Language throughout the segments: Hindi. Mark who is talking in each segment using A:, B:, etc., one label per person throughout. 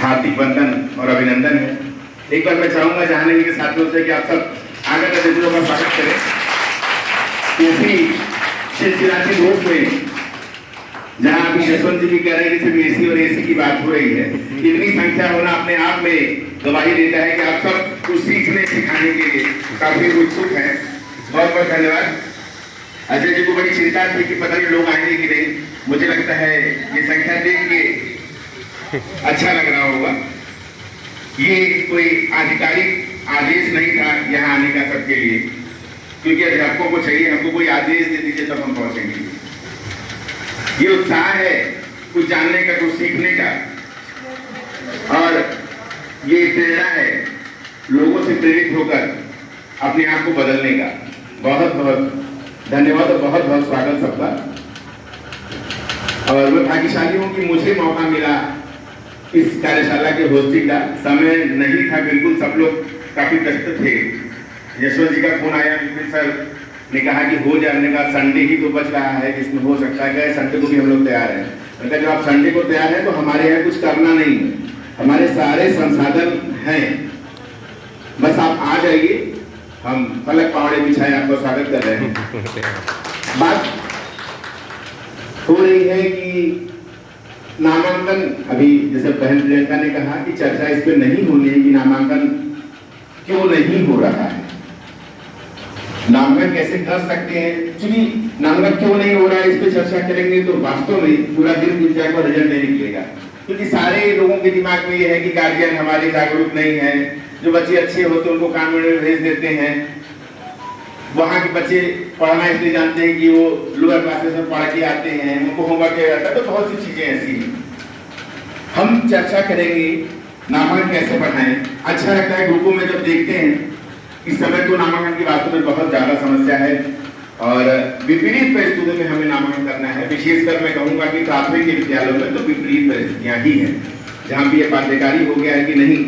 A: हार्दिक वंदन और अभिनंदन है। एक बार मैं चाहूंगा जानने के साथियों से कि आप सब आगे का अतिथियों का स्वागत करें। इसी चिलचिलाती धूप में जहाँ अभी यशवंत जी भी कह रहे हैं कि सिर्फ एसी और एसी की बात हो रही है, इतनी संख्या होना अपने आप में गवाही देता है कि आप सब कुछ सीखने सिखाने के लिए काफी उत्सुक हैं। बहुत बहुत धन्यवाद। अजय जी को बड़ी चिंता थी कि पता नहीं लोग आएंगे कि नहीं। मुझे लगता है ये संख्या देख के अच्छा लग रहा होगा। ये कोई आधिकारिक आदेश नहीं था यहाँ आने का सबके लिए, क्योंकि अध्यापकों को चाहिए हमको कोई आदेश दे दीजिए तब हम पहुंचेंगे। ये उत्साह है कुछ जानने का, कुछ सीखने का, और ये प्रेरणा है लोगों से प्रेरित होकर अपने आप को बदलने का। बहुत बहुत धन्यवाद और बहुत बहुत स्वागत सबका। और मैं भाग्यशाली हूँ कि मुझे मौका मिला इस कार्यशाला के होस्टिंग का। समय नहीं था बिल्कुल, सब लोग काफी व्यस्त थे। यशवंत जी का फोन आया, बिल्कुल सर ने कहा कि हो जाने का, संडे ही तो बच रहा है जिसमें हो सकता है, संडे को भी हम लोग तैयार हैं। मैंने कहा जब आप संडे को तैयार हैं तो हमारे यहाँ कुछ करना नहीं है, हमारे सारे संसाधन हैं, बस आप आ जाइए, हम पलक पहाड़े बिछाए आपका स्वागत कर रहे हैं। बात हो रही है कि नामांकन, अभी जैसे बहन प्रियंका ने कहा कि चर्चा इस पर नहीं होनी है कि नामांकन क्यों नहीं हो रहा है, नामांकन कैसे कर सकते हैं। एक्चुअली नामांकन क्यों नहीं हो रहा है इस पर चर्चा करेंगे तो वास्तव में पूरा दिन बीत जाएगा और रिजल्ट नहीं निकलेगा, क्योंकि सारे लोगों के दिमाग में ये है कि गार्जियन हमारे जागरूक नहीं है, जो बच्चे अच्छे होते हैं उनको कॉन्वेंट में भेज देते हैं, वहाँ के बच्चे पढ़ना इसलिए जानते हैं कि वो लोअर क्लासेस में पढ़ के आते हैं, उनको होमवर्क किया जाता है, तो बहुत सी चीजें ऐसी हैं। हम चर्चा करेंगे नामांकन कैसे बढ़ाएं। अच्छा लगता है ग्रुपों में जब देखते हैं, इस समय तो नामांकन की वास्तव में बहुत ज्यादा समस्या है और विपरीत परिस्थितियों में हमें नामांकन करना है। विशेषकर मैं कहूँगा कि प्राथमिक विद्यालयों में तो विपरीत परिस्थितियाँ ही हैं, जहाँ भी ये बाध्यकारी हो गया है कि नहीं,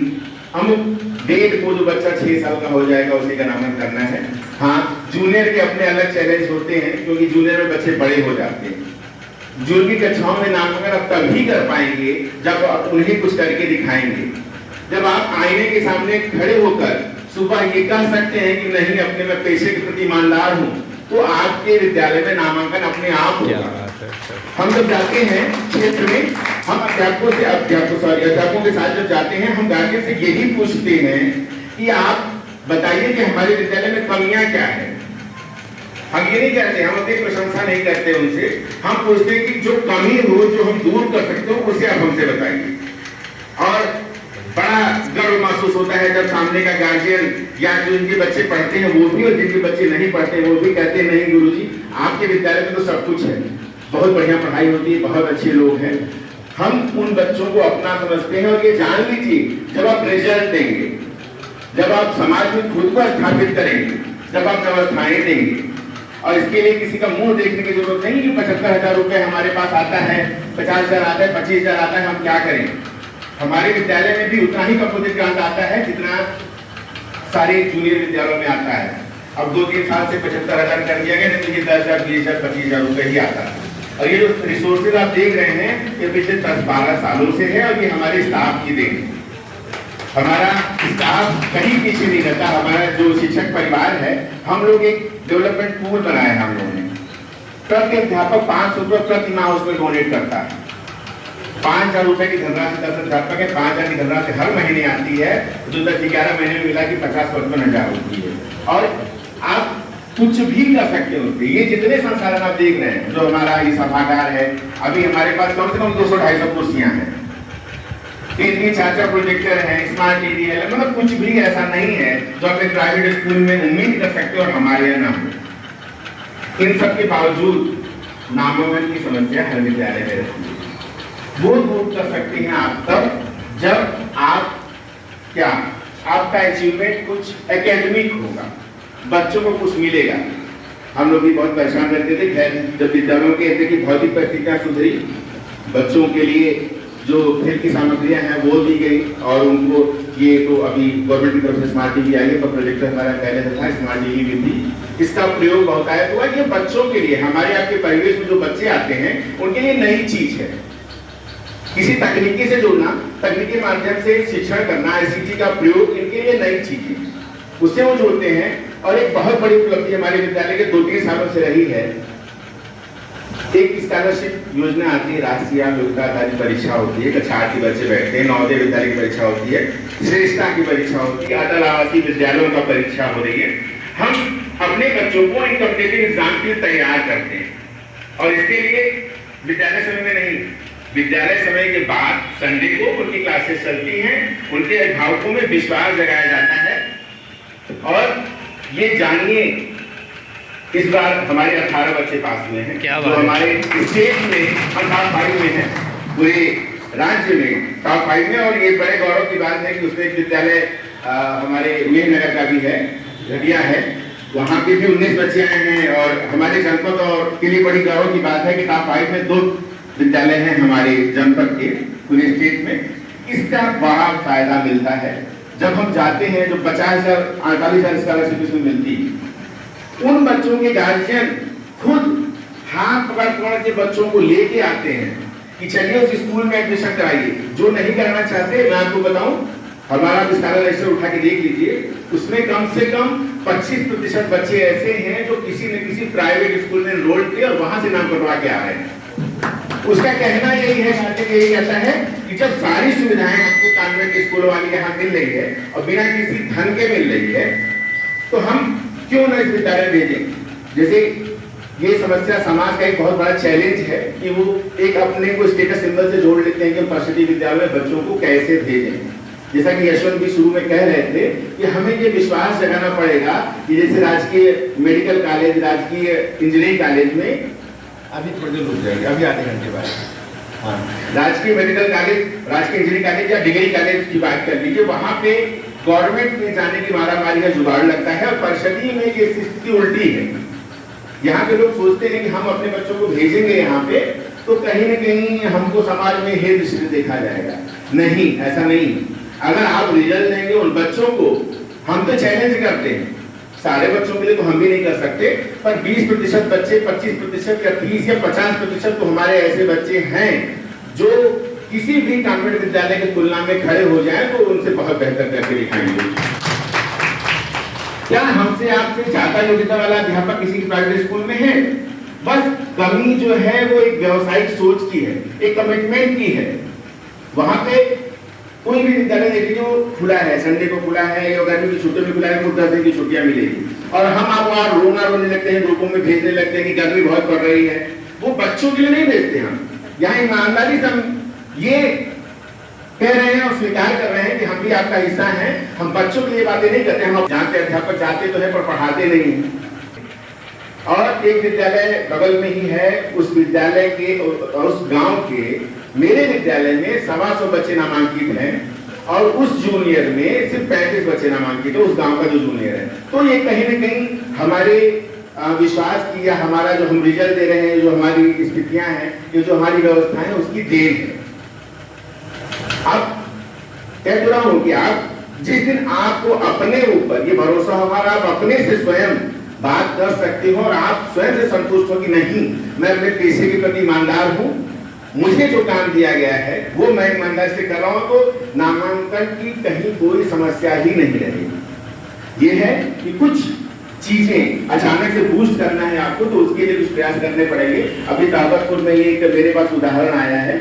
A: हम डेट को जो बच्चा 6 साल का हो जाएगा उसी का नामांकन करना है। हाँ, जूनियर के अपने अलग चैलेंज होते हैं, क्योंकि जूनियर में बच्चे बड़े हो जाते हैं। जूनियर की कक्षाओं में नामांकन अब तभी कर पाएंगे जब आप उन्हें कुछ करके दिखाएंगे। जब आप आईने के सामने खड़े होकर सुबह ये कह सकते हैं कि नहीं, अपने में पेशे के प्रति ईमानदार हूँ, तो आपके विद्यालय में नामांकन अपने आप होगा। हम जब जाते हैं क्षेत्र में, हम अध्यापकों के साथ जब जाते हैं, हम गार्जियन से यही पूछते हैं कि आप बताइए कि हमारे विद्यालय में कमियां क्या है। हम ये नहीं कहते, हम अपनी प्रशंसा नहीं करते उनसे, हम पूछते हैं कि जो कमी हो, जो हम दूर कर सकते हो, उसे आप हमसे बताइए। और बड़ा गर्व महसूस होता है जब सामने का गार्जियन या जो इनके बच्चे पढ़ते हैं वो भी और जिनके बच्चे नहीं पढ़ते वो भी कहते हैं नहीं गुरुजी, आपके विद्यालय में तो सब कुछ है, बहुत बढ़िया पढ़ाई होती है, बहुत अच्छे लोग हैं। हम उन बच्चों को अपना समझते हैं। और ये जान लीजिए, जब आप रिजल्ट देंगे, जब आप समाज में खुद को स्थापित करेंगे, जब आप व्यवस्थाएं देंगे, और इसके लिए किसी का मुंह देखने की जरूरत नहीं कि 75,000 रुपए हमारे पास आता है, 50,000 आता है, 25,000 आता है, हम क्या करें। हमारे विद्यालय में भी उतना ही कंपोजिट ग्रांट आता है जितना सारे जूनियर विद्यालयों में आता है। अब 2-3 साल से 75,000 कर दिया गया, नहीं तो ये 10,000, 20,000, 25,000 रुपए ही आता है। और ये जो रिसोर्सेज आप देख रहे हैं, ये पिछले 10-12 सालों से है, और ये हमारे स्टाफ की देन है। हमारा स्टाफ कहीं पीछे नहीं रहता। हमारा जो शिक्षक परिवार है, हम लोग एक डेवलपमेंट पूल बनाया है हम लोगों ने। प्रति अध्यापक 500 रुपये प्रति माह उसमें डोनेट करता है। 5,000 रुपए की धनराशि 10 अध्यापक है, 5,000 की धनराशि हर महीने आती है, जो 10-11 महीने में मिला कि 50-55,000 होती है। और आप कुछ भी कर सकते हो उससे। ये जितने संसाधन आप देख रहे हैं, जो हमारा ये सभागार है, अभी हमारे पास कम से कम 200-250 कुर्सियां हैं, 3-3, 4-4 प्रोजेक्टर हैं, स्मार्ट टीवी है, मतलब कुछ भी ऐसा नहीं है जो आप एक प्राइवेट स्कूल में उम्मीद कर सकते हो और हमारे यहाँ ना हो। इन सब के बावजूद नामांकन की समस्या हर विद्यालय में रहती है। वो दूर कर सकते हैं आप तब जब आप क्या, आपका अचीवमेंट कुछ एकेडमिक होगा, बच्चों को कुछ मिलेगा। हम लोग भी बहुत परेशान रहते थे, खैर जब विद्यालयों के देखिए भौतिक परिस्थितियां सुधरी, बच्चों के लिए जो खेल की सामग्रियां हैं वो दी गई, और उनको ये तो अभी गवर्नमेंट की तरफ से स्मार्ट टीवी आई है, पर प्रोजेक्टर हमारा पहले से था, स्मार्ट टीवी भी थी, इसका प्रयोग बहुत आया। तो ये बच्चों के लिए, हमारे आपके परिवेश में जो बच्चे आते हैं उनके लिए नई चीज है किसी तकनीकी से जुड़ना, तकनीकी माध्यम से शिक्षण करना, ICT का प्रयोग, इनके लिए नई चीजें, उससे वो जुड़ते हैं। और एक बहुत बड़ी उपलब्धि हमारे विद्यालय के 2-3 सालों से रही है, एक स्कॉलरशिप योजना आती है, राष्ट्रीय योग्यता आधारित परीक्षा होती है, कक्षा 8 के बच्चे बैठते हैं, नवोदय विद्यालय की परीक्षा होती है, श्रेष्ठता की परीक्षा होती है, अटल आवासीय विद्यालयों का परीक्षा हो रही है। हम अपने बच्चों को इन कॉम्पिटिटिव एग्जाम के लिए तैयार करते हैं, और इसके लिए विद्यालय समय में नहीं, विद्यालय समय के बाद संडे को उनकी क्लासेस चलती हैं, उनके अभिभावकों में विश्वास जगाया जाता है। और ये जानिए, इस बार हमारे 18 बच्चे पास हुए हैं, जो हमारे स्टेट में हम टॉप 5 में हैं, पूरे राज्य में टॉप 5 में। और ये बड़े गौरव की बात है कि उसमें एक विद्यालय हमारे नगर का भी है, घटिया है, वहाँ पे भी 19 बच्चे आए हैं। और हमारे जनपद और के लिए बड़ी गौरव की बात है कि टॉप 5 में 2 विद्यालय हैं हमारे जनपद के, पूरे स्टेट में। इसका बड़ा फायदा मिलता है जब हम जाते हैं, जो 50,000 48,000 स्कॉलरशिप इसमें मिलती है, उन बच्चों के गार्जियन खुद हाथ पकड़ के बच्चों को लेके आते हैं कि चलिए उस स्कूल में एडमिशन कराइए। जो नहीं करना चाहते, मैं आपको बताऊं, हमारा स्कॉलर रजिस्टर उठा के देख लीजिए, उसमें कम से कम 25% बच्चे ऐसे हैं जो किसी न किसी प्राइवेट स्कूल में एनरोल किए और वहां से नाम करवा के आ रहे हैं। उसका कहना यही है, यही कहता है कि जब सारी सुविधाएं हमको कॉन्वेंट स्कूल वाली यहाँ मिल रही है और बिना किसी धन के मिल रही है, तो हम क्यों न इस विद्यालय भेजें। जैसे ये समस्या समाज का एक बहुत बड़ा चैलेंज है कि वो एक अपने को स्टेटस सिंबल से जोड़ लेते हैं कि परिषदीय विद्यालय में बच्चों को कैसे भेजें। जैसा कि यशवंत भी शुरू में कह रहे थे कि हमें ये विश्वास जगाना पड़ेगा कि जैसे राजकीय मेडिकल कॉलेज, राजकीय इंजीनियरिंग कॉलेज में, अभी थोड़ी देर रुक जाएगी, अभी आधे घंटे बाद, हाँ, राजकीय मेडिकल कॉलेज, राजकीय इंजीनियरिंग कॉलेज या डिग्री कॉलेज की बात कर लीजिए, वहाँ पे गवर्नमेंट में जाने की मारामारी का जुगाड़ लगता है और परिषदीय में ये स्थिति उल्टी है। यहाँ के लोग सोचते हैं कि हम अपने बच्चों को भेजेंगे यहाँ पे तो कहीं न कहीं हमको समाज में हे दृष्टि देखा जाएगा। नहीं, ऐसा नहीं। अगर आप रिजल्ट देंगे उन बच्चों को, हम तो चैलेंज करते हैं, सारे बच्चों के लिए तो हम भी नहीं कर सकते, पर 20% बच्चे, 25% या 30 या 50% तो हमारे ऐसे बच्चे हैं जो किसी भी कॉन्वेंट विद्यालय की तुलना में खड़े हो जाएं तो उनसे बहुत बेहतर करके दिखाएंगे। क्या हमसे आपसे ज्यादा योग्यता वाला अध्यापक किसी प्राइवेट स्कूल में है? बस कमी जो है वो एक व्यावसायिक सोच की है, एक कमिटमेंट की है। वहां पे कोई भी विद्यालय देखिए जो खुला है, संडे को खुला है या गर्मी की छुट्टियों में खुला है, 10 दिन की छुट्टियां मिलेगी, और हम आप वहां रोने लगते हैं, ग्रुपों में भेजने लगते हैं कि गर्मी बहुत पड़ रही है। वो बच्चों के लिए नहीं भेजते हम। यहाँ ईमानदारी से हम ये कह रहे हैं और स्वीकार कर रहे हैं कि हम भी आपका हिस्सा हैं। हम बच्चों के लिए बातें नहीं करते, हम जानते अध्यापक जाते तो है पर पढ़ाते नहीं हैं। और एक विद्यालय बगल में ही है, उस विद्यालय के और उस गांव के मेरे विद्यालय में 125 बच्चे नामांकित हैं और उस जूनियर में सिर्फ 35 बच्चे नामांकित है, उस गांव का जो जूनियर है। तो ये कहीं न कहीं हमारे विश्वास की या हमारा जो हम रिजल्ट दे रहे हैं, जो हमारी स्थितियां हैं, ये जो हमारी व्यवस्था है, उसकी देन है। अब कह रहा हूं कि आप जिस दिन आपको अपने ऊपर ये भरोसा हमारा, आप अपने से स्वयं बात कर सकते हो और आप स्वयं से संतुष्ट हो कि नहीं, मैं अपने पेशे के प्रति ईमानदार हूं, मुझे जो काम दिया गया है वो मैं ईमानदारी से कर रहा हूं, तो नामांकन की कहीं कोई समस्या ही नहीं रहेगी। ये है कि कुछ चीजें अचानक से बूस्ट करना है आपको, तो उसके लिए कुछ प्रयास करने पड़ेंगे। अभी ताबतपुर में एक मेरे पास उदाहरण आया है,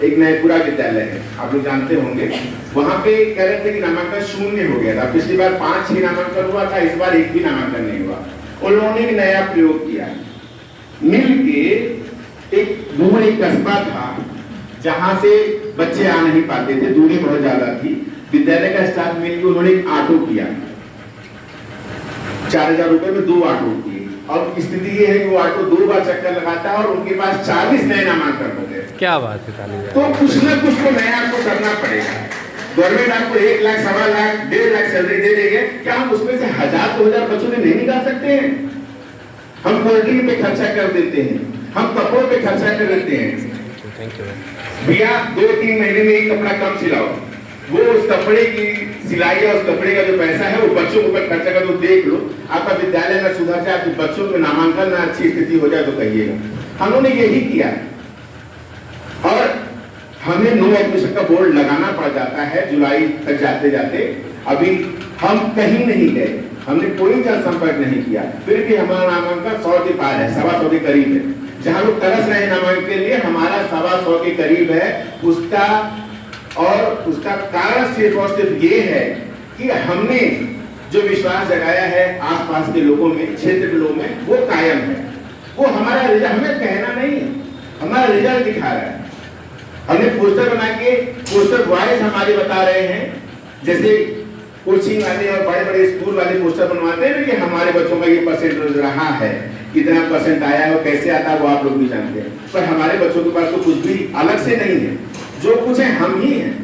A: एक नयपुरा विद्यालय है, आप लोग जानते होंगे। वहां पे कह रहे थे कि नामांकन शून्य हो गया था, पिछली बार 5-6 नामांकन हुआ था, इस बार एक भी नामांकन नहीं हुआ। उन्होंने एक नया प्रयोग किया, मिलके एक दूर एक कस्बा था जहां से बच्चे आ नहीं पाते थे, दूरी बहुत ज्यादा थी। विद्यालय का स्टाफ मिलकर उन्होंने एक ऑटो किया, 4000 रुपए में 2 ऑटो किए, और स्थिति ये है कि वो ऑटो 2 बार चक्कर लगाता है और उनके पास 40 नए नामांकन हो गए।
B: क्या बात है।
A: तो कुछ न कुछ तो नया आपको करना पड़ेगा। गवर्नमेंट आपको 1 लाख, 1.25 लाख, 1.5 लाख सैलरी दे देगी, क्या हम उसमें से 1000-2000 बच्चों ने नहीं निकाल सकते हैं? हम कोल्ड पे खर्चा कर देते हैं, हम कपड़ों पे खर्चा कर देते हैं। भैया 2-3 महीने में एक कपड़ा कम सिलाओ, वो उस कपड़े की सिलाई या उस कपड़े का जो पैसा है वो बच्चों के ऊपर खर्चा कर दो। देख लो आपका विद्यालय में सुधार जाए, आपके बच्चों में नामांकन में अच्छी स्थिति हो जाए तो कहिएगा। हमने यही किया और हमें नो एडमिशन का बोर्ड लगाना पड़ जाता है जुलाई तक जाते जाते। अभी हम कहीं नहीं गए, हमने कोई जनसंपर्क नहीं किया, फिर भी हमारा नामांकन 100 के पार है, 125 के करीब है। जहां लोग तरस रहे हैं नामांकन के लिए, हमारा 125 के करीब है। उसका कारण सिर्फ और सिर्फ ये है कि हमने जो विश्वास जगाया है आसपास के लोगों में, क्षेत्र के लोगों में, वो कायम है। वो हमारा रिजल्ट, हमें कहना नहीं, हमारा रिजल्ट दिखा रहा है। हमने पोस्टर बना के, पोस्टर बॉयज हमारे बता रहे हैं, जैसे कोचिंग वाले और बड़े बड़े स्कूल वाले पोस्टर बनवाते हैं कि हमारे बच्चों का ये परसेंट रहा है, कितना परसेंट आया है और कैसे आता है वो आप लोग भी जानते हैं। पर हमारे बच्चों के पास तो कुछ भी अलग से नहीं है, जो कुछ है हम ही हैं।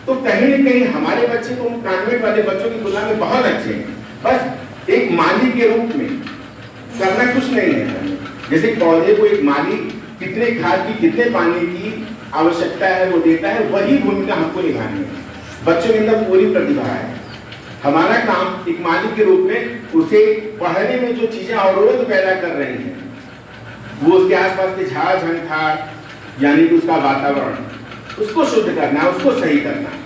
A: तो कहीं न कहीं हमारे बच्चे तो कॉन्वेंट वाले बच्चों की तुलना में बहुत अच्छे हैं। बस एक माली के रूप में करना कुछ नहीं है। जैसे पौधे को एक माली कितने खाद की, कितने पानी की आवश्यकता है वो देता है, वही भूमिका हमको निभानी है। बच्चों के अंदर पूरी प्रतिभा है, हमारा काम एक मालिक के रूप में उसे पढ़ने में जो चीजें अवरोध पैदा कर रही हैं, वो उसके आसपास के झाड़ झंखाड़ यानी कि उसका वातावरण, उसको शुद्ध करना है, उसको सही करना है,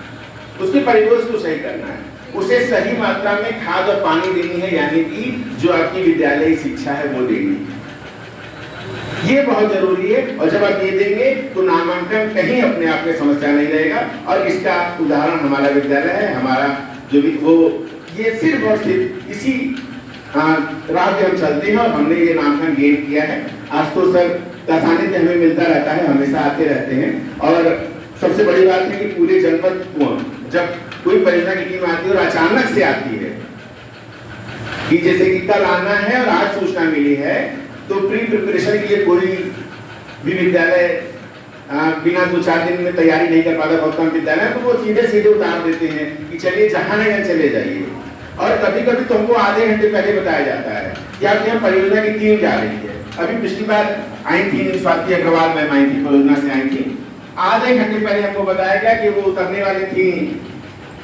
A: उसके परिवेश को सही करना है, उसे सही मात्रा में खाद और पानी देनी है, यानी कि जो आपकी विद्यालय शिक्षा है वो देनी है। ये बहुत जरूरी है। और जब आप ये देंगे तो नामांकन कहीं अपने आप में समस्या नहीं रहेगा। और इसका उदाहरण हमारा विद्यालय है, हमारा जो भी वो ये सिर्फ और सिर्फ इसी राह पे हम चलते हैं और हमने ये नामांकन गेन किया है। आज तो सर का सानिध्य हमें मिलता रहता है, हमेशा आते रहते हैं। और सबसे बड़ी बात है कि पूरे जनपद जब कोई परियोजना की टीम आती है और अचानक से आती है कि जैसे कि कल आना है और आज सूचना मिली है, तो प्री प्रिपरेशन के लिए कोई भी विद्यालय बिना 2-4 दिन में तैयारी नहीं कर पाता, बहुत कम विद्यालय, तो वो सीधे उतार देते हैं कि चलिए जहां ना चले जाइए। और कभी कभी तुमको आधे घंटे पहले बताया जाता है कि आपके यहाँ परियोजना की टीम जा रही है। अभी पिछली बार आई थी स्वाति अग्रवाल मैम आई थी, परियोजना से आई थी, आधे घंटे पहले हमको बताया गया कि वो उतरने वाली थी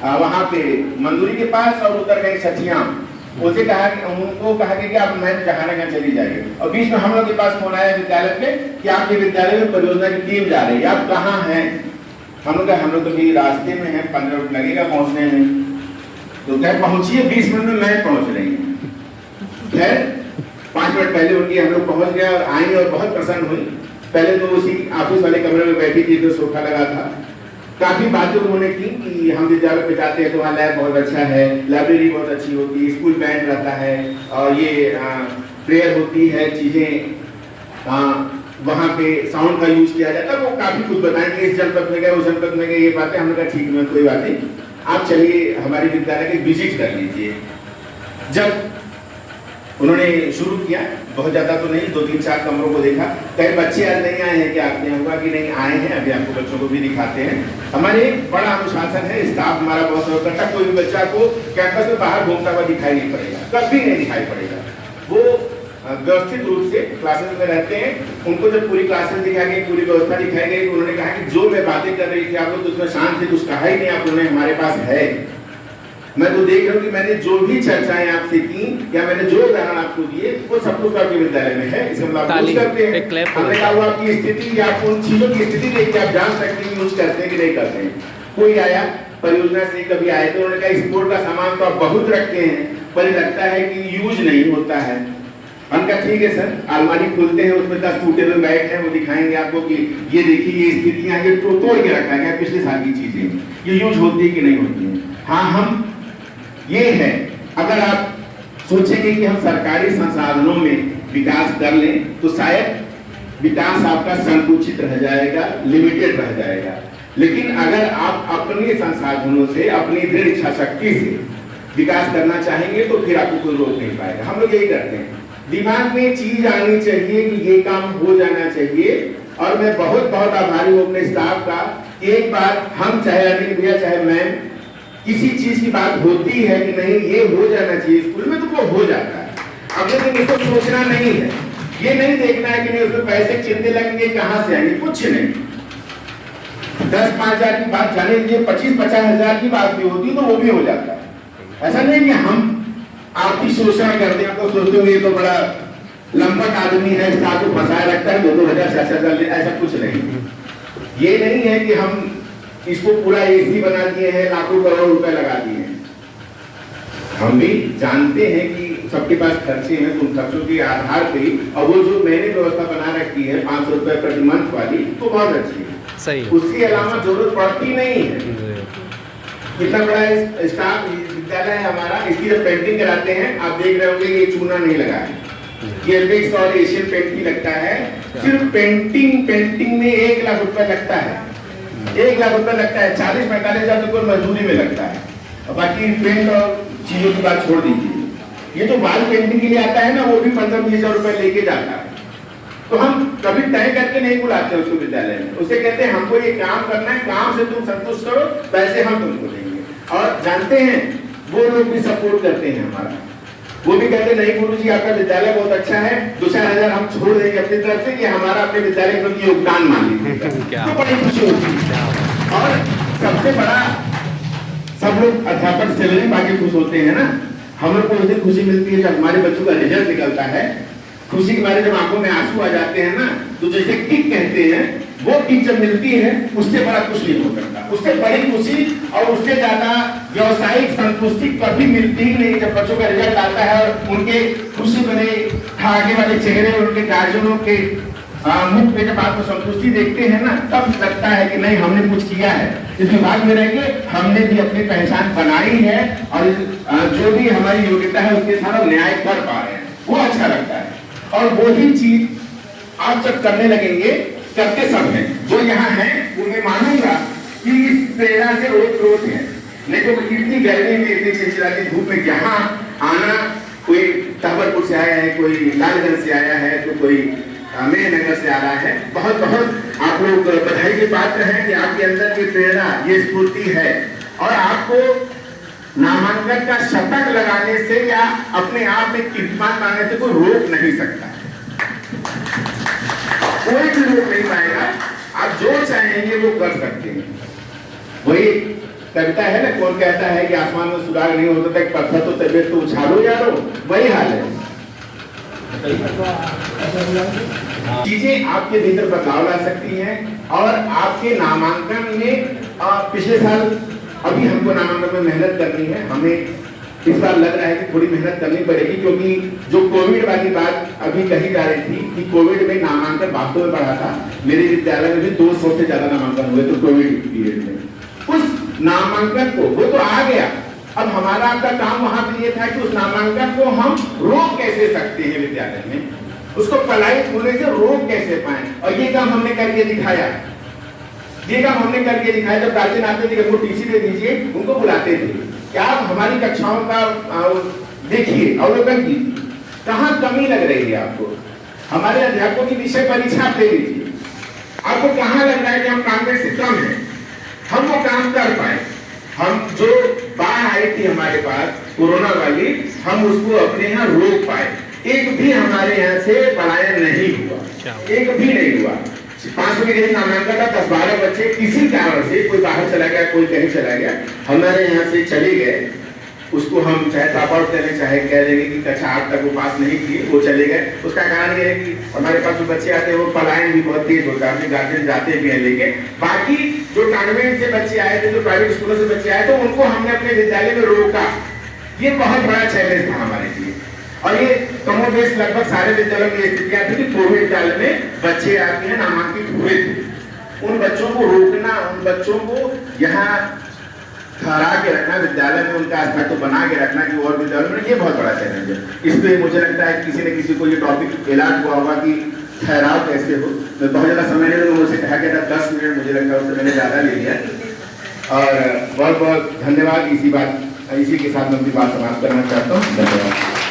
A: वहां पे मंदूरी के पास और उतर गई सचिया। उनसे कहा कि उनको कहा कि आप मैम जहां ना चली जाइए। और बीच में हम लोग के पास फोन आया विद्यालय पे कि आपके विद्यालय में परियोजना की टीम जा रही है, आप कहाँ हैं? हम लोग तो भी रास्ते में हैं, 15 मिनट लगेगा पहुंचने में। तो क्या पहुंचिए, 20 मिनट में मैं पहुंच रही हूँ। खैर 5 मिनट पहले उनकी हम लोग पहुंच गए और आई और बहुत प्रसन्न हुई। पहले तो उसी ऑफिस वाले कमरे में बैठी थी, जो सोफा लगा था। काफी बातें उन्होंने की कि हम विद्यालय पे जाते हैं तो वहाँ लैब बहुत अच्छा है, लाइब्रेरी बहुत अच्छी होती है, स्कूल बैंड रहता है और ये प्रेयर होती है, चीजें वहाँ पे साउंड का यूज किया जाता है। वो काफी कुछ बताएंगे, इस जनपद में गए, उस जनपद में गए, ये बातें। हमने कहा ठीक है, कोई बात नहीं, आप चलिए हमारे विद्यालय के विजिट कर लीजिए। जब उन्होंने शुरू किया, बहुत ज्यादा तो नहीं, 2-3-4 कमरों को देखा। कई बच्चे आज नहीं आए हैं, कि आपने होगा कि नहीं आए हैं, अभी आपको बच्चों को भी दिखाते हैं। हमारे बड़ा अनुशासन है, स्टाफ हमारा बहुत सहयोग करता है। कोई भी बच्चा को कैंपस में बाहर घूमता हुआ दिखाई नहीं पड़ेगा, कभी नहीं दिखाई पड़ेगा। वो व्यवस्थित रूप से क्लासेस में रहते हैं। उनको जब पूरी क्लासेस दिखाई गई, पूरी व्यवस्था दिखाई गई, तो उन्होंने कहा कि जो मैं बातें कर रही थी आप लोग उसमें शांत थे, कुछ कहा ही नहीं आप लोगों ने, हमारे पास है। मैं तो देख रहा हूँ कि मैंने जो भी चर्चाएं आपसे की या मैंने जो उदाहरण आपको दिए वो सब कुछ आपके विद्यालय में है। इसका मतलब आप यूज करते हैं। हमने कहा वो आपकी स्थिति या उन चीजों की स्थिति देख के आप जान सकते हैं यूज करते हैं कि नहीं करते हैं। कोई आया परियोजना से, कभी आए तो उन्होंने कहा स्पोर्ट का सामान तो आप बहुत रखते हैं, पर लगता है कि यूज नहीं होता है। हम कहा ठीक है सर, अलमारी खोलते हैं, उसमें 10 टूटे हुए बैग हैं, वो दिखाएंगे आपको कि ये देखिए ये स्थितियां, ये तोड़ के रखा गया पिछले साल की चीजें, ये यूज होती है कि नहीं होती है। हाँ, हम ये है, अगर आप सोचेंगे कि हम सरकारी संसाधनों में विकास कर लें तो शायद विकास आपका संकुचित रह जाएगा, लिमिटेड रह जाएगा। लेकिन अगर आप अपने संसाधनों से, अपनी दृढ़ इच्छा शक्ति से विकास करना चाहेंगे तो फिर आपको कोई रोक नहीं पाएगा। हम लोग यही करते हैं, दिमाग में चीज आनी चाहिए कि ये काम हो जाना चाहिए। और मैं बहुत बहुत आभारी हूँ अपने स्टाफ का। एक बार हम चाहे अनिल भैया चाहे मैम, किसी चीज की बात होती है कि नहीं ये हो जाना चाहिए स्कूल में, तो वो हो जाता है। अगले दिन इसको सोचना नहीं है, ये नहीं देखना है कि नहीं उसमें पैसे कितने लगेंगे, कहाँ से आएंगे, कुछ नहीं। 10-5 हजार की बात जाने दीजिए, 25-50 हजार की बात भी होती तो वो भी हो जाता है। ऐसा नहीं कि हम आपकी शोषण करते हैं, तो सोचते होंगे ये तो बड़ा लंबट आदमी है, स्टाफ को फंसाए रखता है, 2-2 हजार 4-4 हजार, ऐसा कुछ नहीं। ये नहीं है कि हम इसको पूरा एसी बना दिए हैं, लाखों करोड़ रुपए लगा दिए हैं। हम भी जानते हैं कि सबके पास खर्चे हैं, उन खर्चों के आधार पे, और वो जो मैंने व्यवस्था बना रखी है 500 रुपए प्रति मंथ वाली, तो बहुत अच्छी है,
B: सही।
A: उसके अलावा जरूरत पड़ती नहीं है। कितना बड़ा स्टाफ विद्यालय है हमारा, इसकी जब पेंटिंग कराते हैं आप देख रहे होंगे ये चूना नहीं लगा है, ये एल्बिक्स और एशियन पेंट ही लगता है। सिर्फ पेंटिंग में 1 लाख रुपए लगता है, 1 लाख रुपए लगता है, 40-45 हजार रुपये मजदूरी में लगता है, और बाकी पेंट और चीजों की बात छोड़ दीजिए। ये तो वाल पेंटिंग के लिए आता है ना, वो भी 15-20 हजार रुपए लेके जाता है। तो हम कभी तय करके नहीं बुलाते उसको विद्यालय में, उसे कहते हैं हमको ये काम करना है, काम से तुम संतुष्ट करो, पैसे हम तुमको देंगे। और जानते हैं वो लोग भी सपोर्ट करते हैं हमारा, वो भी कहते नहीं गुरुजी आपका विद्यालय बहुत अच्छा है, 2-4 हजार हम छोड़ देंगे अपनी तरफ से, कि हमारा अपने विद्यालय में योगदान मान लीजिए। तो बड़ी खुशी होती है। और सबसे बड़ा, सब लोग अध्यापक सैलरी पाके खुश होते हैं ना, हम लोग को उस दिन खुशी मिलती है जब हमारे बच्चों का रिजल्ट निकलता है। खुशी के बारे जब आंखों में आंसू आ जाते हैं ना, तो जैसे किक कहते हैं, वो किक जब मिलती है उससे बड़ा खुश नहीं हो सकता, उससे बड़ी खुशी और उससे ज्यादा व्यवसायिक संतुष्टि कभी मिलती ही नहीं। जब बच्चों का रिजल्ट आता है और उनके खुशी बने आगे वाले चेहरे, उनके गार्जियनों के मुख पे जब आपको संतुष्टि देखते हैं ना, तब लगता है कि नहीं हमने कुछ किया है, इस विभाग में रहेंगे, हमने भी अपनी पहचान बनाई है, और जो भी हमारी योग्यता है उसके साथ न्याय कर पा रहे हैं, वो अच्छा लगता है। और वही चीज आप जब करने लगेंगे, करते सब हैं जो यहाँ हैं, वो मैं मानूंगा कि इस प्रेरणा से रोज है। नहीं तो इतनी गर्मी में, इतनी चिलचिलाती धूप में यहाँ आना, कोई ताबरपुर से आया है, कोई लालगंज से आया है, तो कोई मेहनगर से आ रहा है, बहुत बहुत आप लोग बधाई के पात्र हैं कि आपके अंदर की प्रेरणा, ये स्फूर्ति है। और आपको नामांकन का शतक लगाने से या अपने आप में कीर्तिमान पाने से कोई रोक नहीं सकता, कोई भी रोक नहीं पाएगा। आप जो चाहेंगे वो कर सकते हैं। वही कविता है ना, कौन कहता है कि आसमान में सुराग नहीं होता था, पत्थर तो तबियत तो उछालो यारो, वही हाल है। चीजें आपके भीतर बदलाव ला सकती हैं, और आपके नामांकन में पिछले साल, अभी हमको नामांकन में मेहनत करनी है, हमें इस बार लग रहा है कि थोड़ी मेहनत करनी पड़ेगी, क्योंकि जो कोविड वाली बात अभी कही जा रही थी कि कोविड में नामांकन वास्तव में बढ़ा था। मेरे विद्यालय में भी 200 से ज्यादा नामांकन हुए तो कोविड पीरियड में। उस नामांकन को, वो तो आ गया, अब हमारा आपका काम वहां पे ये था कि उस नामांकन को हम रोक कैसे सकते हैं विद्यालय में, उसको पलायन होने से रोक कैसे पाए, और ये काम हमने करके दिखाया। ये काम हमने करके दिखाया। जब गार्जियन आते थे कि वो टीसी दे दीजिए, उनको बुलाते थे कि आप हमारी कक्षाओं का देखिए, अवलोकन कीजिए, कहाँ कमी लग रही है आपको, हमारे अध्यापकों की विषय परीक्षा ले लीजिए, आपको कहाँ लग रहा है कि हम काम में से कम है, हम वो काम कर पाए। हम जो बाढ़ आई थी हमारे पास कोरोना वाली, हम उसको अपने यहाँ रोक पाए। एक भी हमारे यहाँ से पलायन नहीं हुआ, एक भी नहीं हुआ। 500 के जैसे नामांकन था, 10-12 बच्चे किसी कारण से, कोई बाहर चला गया, कोई कहीं चला गया, हमारे यहाँ से चले गए। उसको हम चाहे ड्रॉप आउट करें, चाहे कह देंगे कि कक्षा 8 तक वो पास नहीं किए, वो चले गए। उसका कारण ये है कि हमारे पास जो बच्चे आते हैं वो पलायन भी बहुत तेज होता है, गार्जियन जाते भी हैं लेके। बाकी जो कॉन्वेंट से बच्चे आए थे, जो प्राइवेट स्कूलों से बच्चे आए थे, उनको हमने अपने विद्यालय में रोका। ये बहुत बड़ा चैलेंज था हमारे लिए, और ये कमोबेश लगभग सारे विद्यालयों में स्थितियां थी कि कोविड विद्यालय में बच्चे आते हैं नामांकित हुए थे, उन बच्चों को रोकना, उन बच्चों को यहाँ ठहरा के रखना, विद्यालय में उनका अस्तित्व बना के रखना कि और विद्यालय में, ये बहुत बड़ा चैलेंज है। इसलिए मुझे लगता है कि किसी न किसी को ये टॉपिक इलाज हुआ होगा कि ठहराव कैसे हो। मैं बहुत ज़्यादा समय नहीं, मुझसे कहा गया था 10 मिनट, मुझे लगता है उससे मैंने ज़्यादा ले लिया। और बहुत बहुत धन्यवाद। इसी के साथ मैं अपनी बात समाप्त करना चाहता हूँ। धन्यवाद।